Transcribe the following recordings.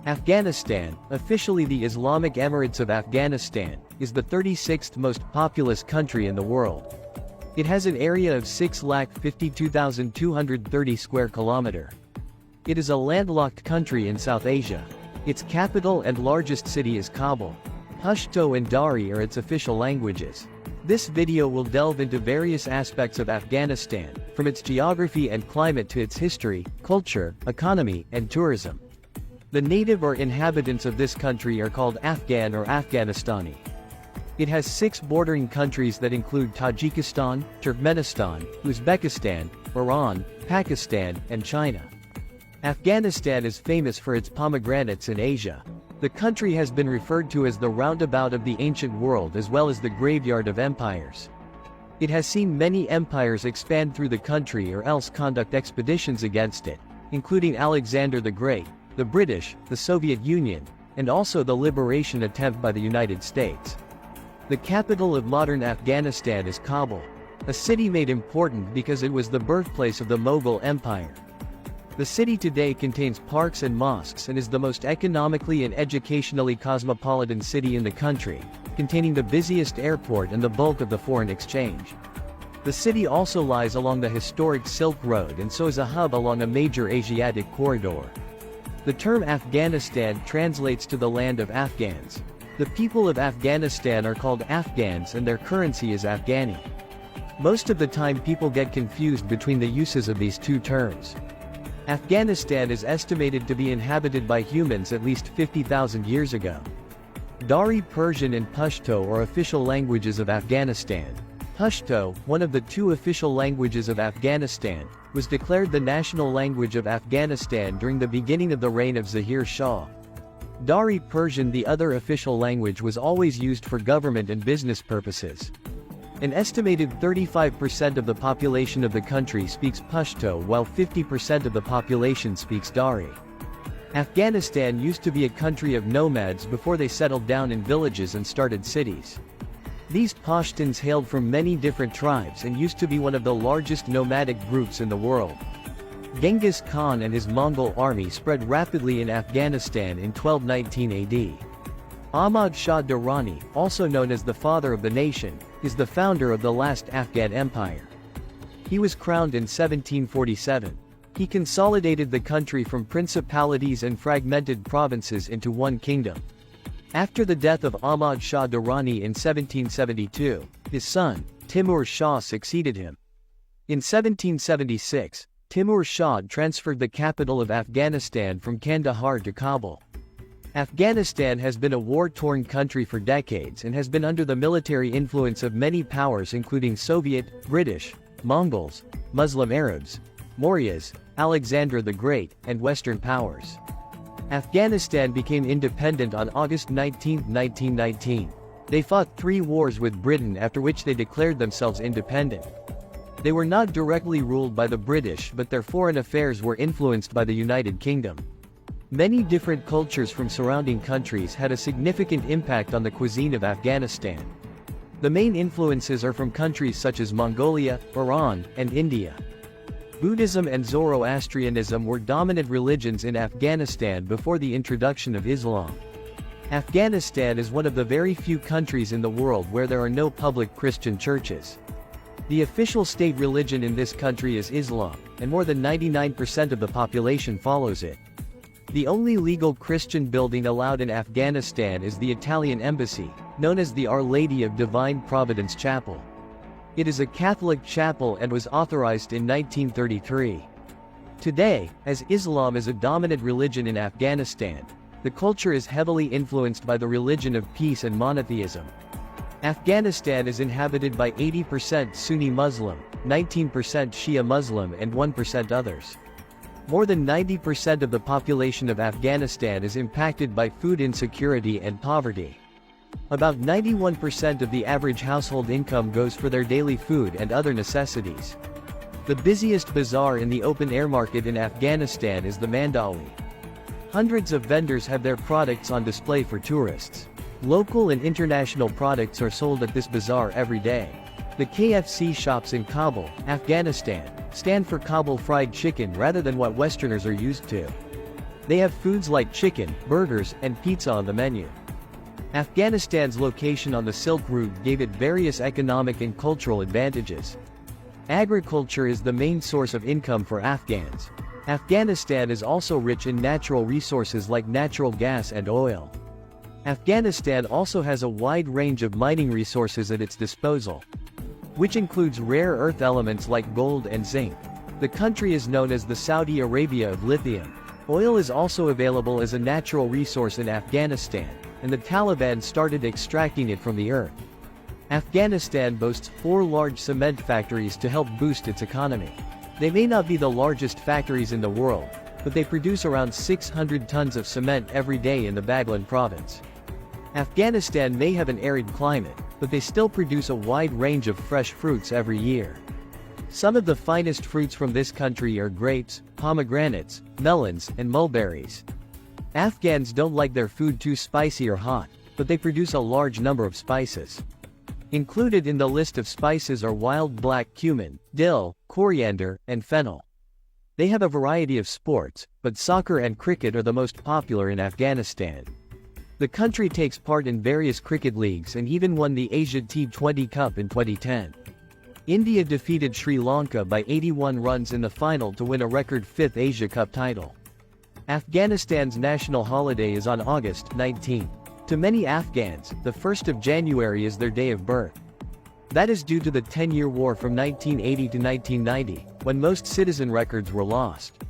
Afghanistan, officially the Islamic Emirates of Afghanistan, is the 36th most populous country in the world. It has an area of 6,52,230 square kilometer. It is a landlocked country in South Asia. Its capital and largest city is Kabul. Pashto and Dari are its official languages. This video will delve into various aspects of Afghanistan, from its geography and climate to its history, culture, economy, and tourism. The native or inhabitants of this country are called Afghan or Afghanistani. It has 6 bordering countries that include Tajikistan, Turkmenistan, Uzbekistan, Iran, Pakistan, and China. Afghanistan is famous for its pomegranates in Asia. The country has been referred to as the roundabout of the ancient world as well as the graveyard of empires. It has seen many empires expand through the country or else conduct expeditions against it, including Alexander the Great, the British, the Soviet Union, and also the liberation attempt by the United States. The capital of modern Afghanistan is Kabul, a city made important because it was the birthplace of the Mughal Empire. The city today contains parks and mosques and is the most economically and educationally cosmopolitan city in the country, containing the busiest airport and the bulk of the foreign exchange. The city also lies along the historic Silk Road and so is a hub along a major Asiatic corridor. The term Afghanistan translates to the land of Afghans. The people of Afghanistan are called Afghans and their currency is Afghani. Most of the time people get confused between the uses of these two terms. Afghanistan is estimated to be inhabited by humans at least 50,000 years ago. Dari Persian and Pashto are official languages of Afghanistan. Pashto, one of the 2 official languages of Afghanistan, was declared the national language of Afghanistan during the beginning of the reign of Zahir Shah. Dari Persian, the other official language, was always used for government and business purposes. An estimated 35% of the population of the country speaks Pashto while 50% of the population speaks Dari. Afghanistan used to be a country of nomads before they settled down in villages and started cities. These Pashtuns hailed from many different tribes and used to be one of the largest nomadic groups in the world. Genghis Khan and his Mongol army spread rapidly in Afghanistan in 1219 AD. Ahmad Shah Durrani, also known as the Father of the Nation, is the founder of the last Afghan Empire. He was crowned in 1747. He consolidated the country from principalities and fragmented provinces into one kingdom. After the death of Ahmad Shah Durrani in 1772, his son, Timur Shah succeeded him. In 1776, Timur Shah transferred the capital of Afghanistan from Kandahar to Kabul. Afghanistan has been a war-torn country for decades and has been under the military influence of many powers including Soviet, British, Mongols, Muslim Arabs, Mauryas, Alexander the Great, and Western powers. Afghanistan became independent on August 19, 1919. They fought 3 wars with Britain after which they declared themselves independent. They were not directly ruled by the British but their foreign affairs were influenced by the United Kingdom. Many different cultures from surrounding countries had a significant impact on the cuisine of Afghanistan. The main influences are from countries such as Mongolia, Iran, and India. Buddhism and Zoroastrianism were dominant religions in Afghanistan before the introduction of Islam. Afghanistan is one of the very few countries in the world where there are no public Christian churches. The official state religion in this country is Islam, and more than 99% of the population follows it. The only legal Christian building allowed in Afghanistan is the Italian embassy, known as the Our Lady of Divine Providence Chapel. It is a Catholic chapel and was authorized in 1933. Today, as Islam is a dominant religion in Afghanistan, the culture is heavily influenced by the religion of peace and monotheism. Afghanistan is inhabited by 80% Sunni Muslim, 19% Shia Muslim and 1% others. More than 90% of the population of Afghanistan is impacted by food insecurity and poverty. About 91% of the average household income goes for their daily food and other necessities. The busiest bazaar in the open-air market in Afghanistan is the Mandawi. Hundreds of vendors have their products on display for tourists. Local and international products are sold at this bazaar every day. The KFC shops in Kabul, Afghanistan, stand for Kabul fried chicken rather than what Westerners are used to. They have foods like chicken, burgers, and pizza on the menu. Afghanistan's location on the Silk Route gave it various economic and cultural advantages. Agriculture is the main source of income for Afghans. Afghanistan is also rich in natural resources like natural gas and oil. Afghanistan also has a wide range of mining resources at its disposal, which includes rare earth elements like gold and zinc. The country is known as the Saudi Arabia of lithium. Oil is also available as a natural resource in Afghanistan, and the Taliban started extracting it from the earth. Afghanistan boasts 4 large cement factories to help boost its economy. They may not be the largest factories in the world, but they produce around 600 tons of cement every day in the Baghlan province. Afghanistan may have an arid climate, but they still produce a wide range of fresh fruits every year. Some of the finest fruits from this country are grapes, pomegranates, melons, and mulberries. Afghans don't like their food too spicy or hot, but they produce a large number of spices. Included in the list of spices are wild black cumin, dill, coriander, and fennel. They have a variety of sports, but soccer and cricket are the most popular in Afghanistan. The country takes part in various cricket leagues and even won the Asia T20 Cup in 2010. India defeated Sri Lanka by 81 runs in the final to win a record 5th Asia Cup title. Afghanistan's national holiday is on August 19. To many Afghans, the 1st of January is their day of birth. That is due to the 10-year war from 1980 to 1990, when most citizen records were lost.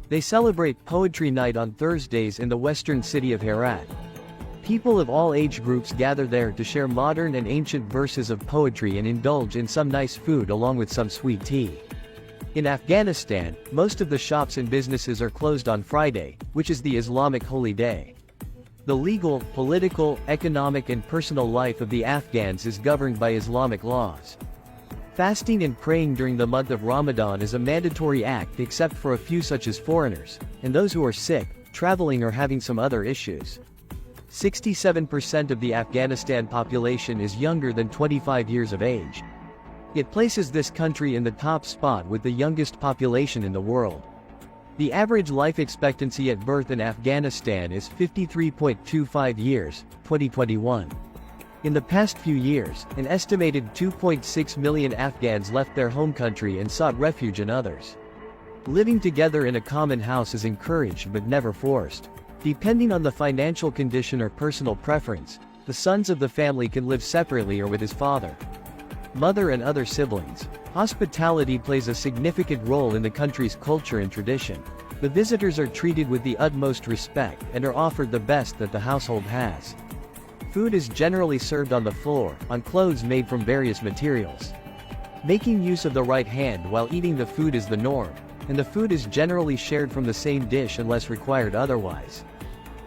They celebrate Poetry Night on Thursdays in the western city of Herat. People of all age groups gather there to share modern and ancient verses of poetry and indulge in some nice food along with some sweet tea. In Afghanistan, most of the shops and businesses are closed on Friday, which is the Islamic holy day. The legal, political, economic and personal life of the Afghans is governed by Islamic laws. Fasting and praying during the month of Ramadan is a mandatory act except for a few such as foreigners, and those who are sick, traveling or having some other issues. 67% of the Afghanistan population is younger than 25 years of age. It places this country in the top spot with the youngest population in the world. The average life expectancy at birth in Afghanistan is 53.25 years, 2021. In the past few years, an estimated 2.6 million Afghans left their home country and sought refuge in others. Living together in a common house is encouraged but never forced. Depending on the financial condition or personal preference, the sons of the family can live separately or with his father, mother and other siblings. Hospitality plays a significant role in the country's culture and tradition. The visitors are treated with the utmost respect and are offered the best that the household has. Food is generally served on the floor, on clothes made from various materials. Making use of the right hand while eating the food is the norm, and the food is generally shared from the same dish unless required otherwise.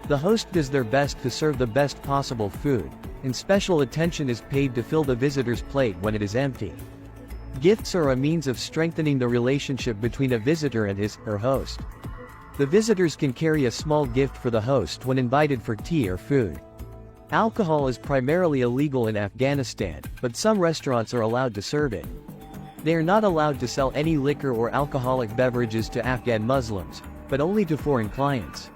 The host does their best to serve the best possible food, and special attention is paid to fill the visitor's plate when it is empty. Gifts are a means of strengthening the relationship between a visitor and his/her host. The visitors can carry a small gift for the host when invited for tea or food. Alcohol is primarily illegal in Afghanistan, but some restaurants are allowed to serve it. They are not allowed to sell any liquor or alcoholic beverages to Afghan Muslims, but only to foreign clients.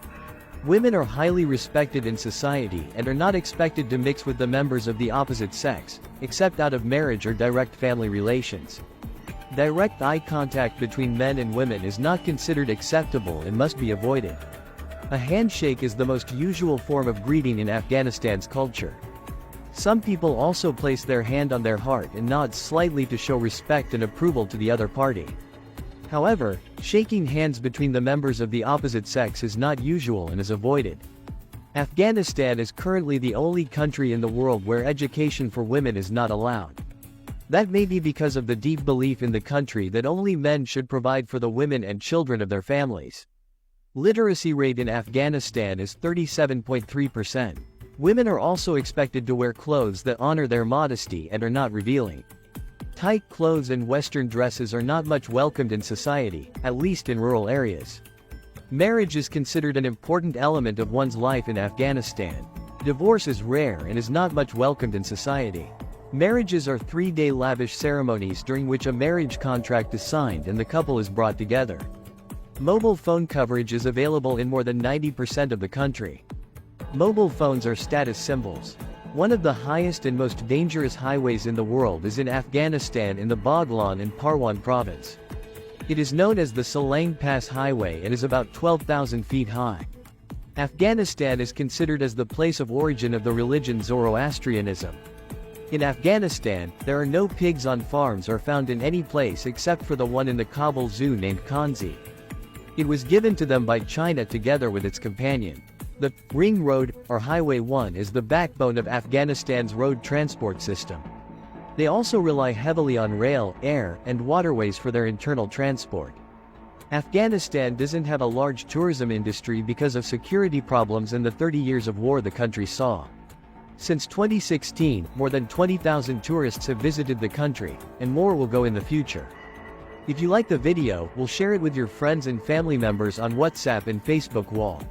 Women are highly respected in society and are not expected to mix with the members of the opposite sex, except out of marriage or direct family relations. Direct eye contact between men and women is not considered acceptable and must be avoided. A handshake is the most usual form of greeting in Afghanistan's culture. Some people also place their hand on their heart and nod slightly to show respect and approval to the other party. However, shaking hands between the members of the opposite sex is not usual and is avoided. Afghanistan is currently the only country in the world where education for women is not allowed. That may be because of the deep belief in the country that only men should provide for the women and children of their families. Literacy rate in Afghanistan is 37.3%. Women are also expected to wear clothes that honor their modesty and are not revealing. Tight clothes and Western dresses are not much welcomed in society, at least in rural areas. Marriage is considered an important element of one's life in Afghanistan. Divorce is rare and is not much welcomed in society. Marriages are 3-day lavish ceremonies during which a marriage contract is signed and the couple is brought together. Mobile phone coverage is available in more than 90% of the country. Mobile phones are status symbols. One of the highest and most dangerous highways in the world is in Afghanistan in the Baghlan and Parwan province. It is known as the Salang Pass Highway and is about 12,000 feet high. Afghanistan is considered as the place of origin of the religion Zoroastrianism. In Afghanistan, there are no pigs on farms or found in any place except for the one in the Kabul Zoo named Kanzi. It was given to them by China together with its companion. The Ring Road, or Highway 1, is the backbone of Afghanistan's road transport system. They also rely heavily on rail, air, and waterways for their internal transport. Afghanistan doesn't have a large tourism industry because of security problems and the 30 years of war the country saw. Since 2016, more than 20,000 tourists have visited the country, and more will go in the future. If you like the video, we'll share it with your friends and family members on WhatsApp and Facebook wall.